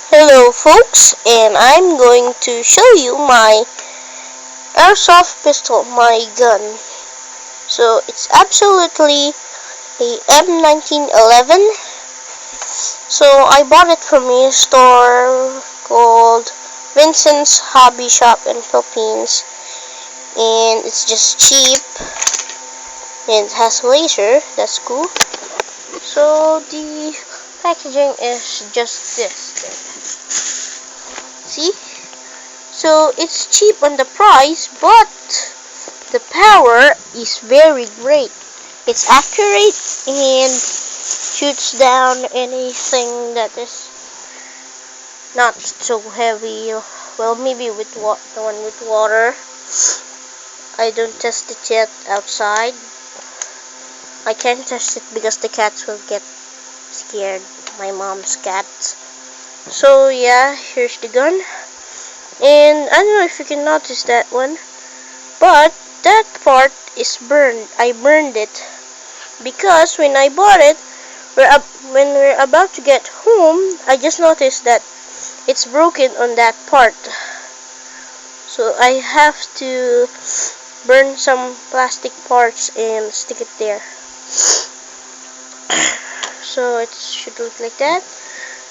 Hello folks, and I'm going to show you my airsoft pistol, my gun. So it's absolutely a M1911. So I bought it from a store called Vincent's Hobby Shop in Philippines, and it's just cheap and it has a laser. That's cool. So the packaging is just this. See? So it's cheap on the price, but the power is very great. It's accurate and shoots down anything that is not so heavy. Well, maybe with the one with water. I don't test it yet outside. I can't test it because the cats will get scared. My mom's cats. So yeah, here's the gun. And I don't know if you can notice that one, but that part is burned. I burned it because when I bought it, when we're about to get home, I just noticed that it's broken on that part. So I have to burn some plastic parts and stick it there. So it should look like that.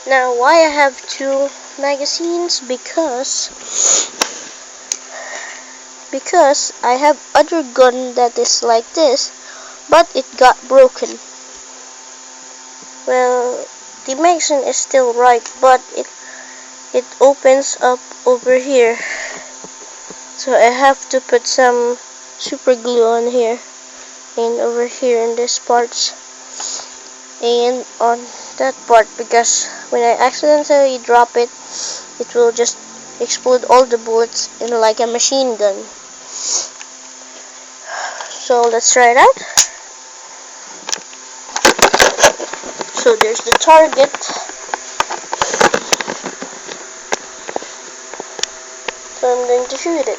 Now, why I have two magazines? Because I have other gun that is like this, but it got broken. Well, the magazine is still right, but it opens up over here. So I have to put some super glue on here and over here in this parts and on that part, because when I accidentally drop it, it will just explode all the bullets in like a machine gun. So let's try it out. So there's the target. So I'm going to shoot it.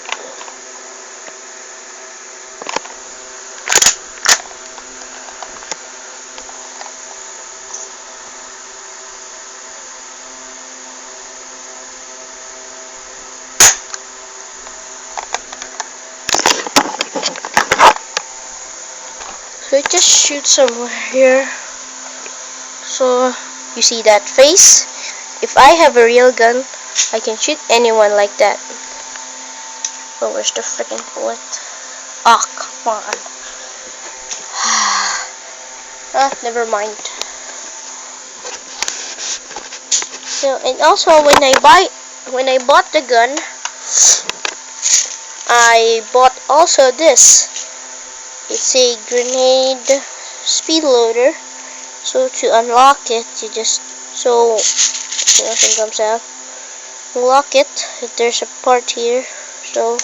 So it just shoots somewhere here. So you see that face? If I have a real gun, I can shoot anyone like that. Oh, where's the freaking bullet? Ah, come on. Never mind. So, and also when I bought the gun, I bought also this. It's a grenade speed loader. So to unlock it, you just nothing comes out. Unlock it. There's a part here, so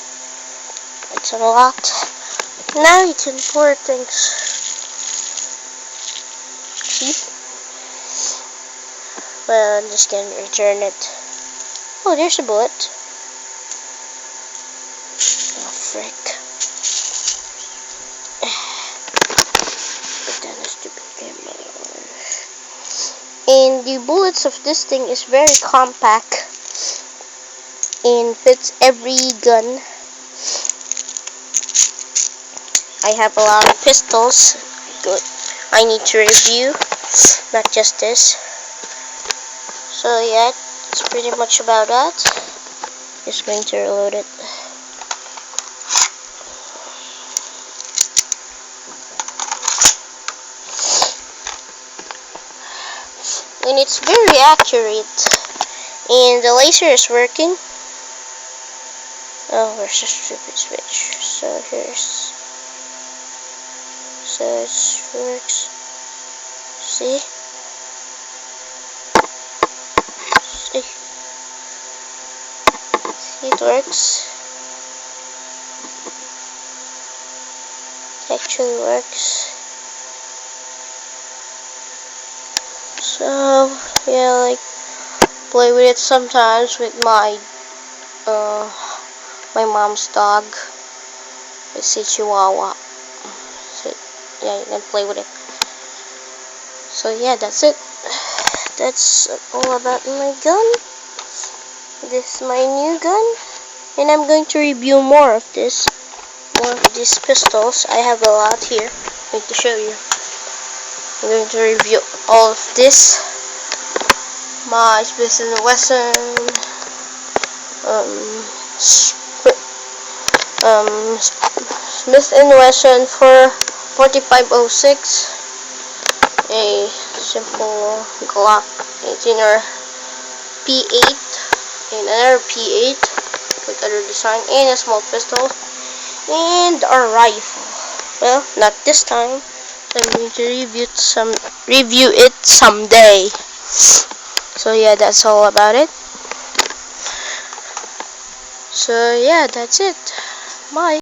it's unlocked. Now you can pour things. See? Well, I'm just gonna return it. Oh, there's a bullet. Oh, frick. And the bullets of this thing is very compact and fits every gun. I have a lot of pistols. Good. I need to review, not just this. So yeah, it's pretty much about that. Just going to reload it. And it's very accurate, and the laser is working. Oh, where's the stupid switch? So it works. See? See, it works. It actually works. So yeah, like play with it sometimes with my mom's dog. It's a Chihuahua. So yeah, you can play with it. So yeah, that's it. That's all about my gun. This is my new gun, and I'm going to review more of these pistols. I have a lot here. I'm going to show you. I'm going to review all of this. My Smith & Wesson, Smith & Wesson for 4506, a simple Glock 18 or P8, and another P8 with other design, and a small pistol, and a rifle. Well, not this time. I'm going to review it someday. So yeah, that's all about it. So yeah, that's it. Bye.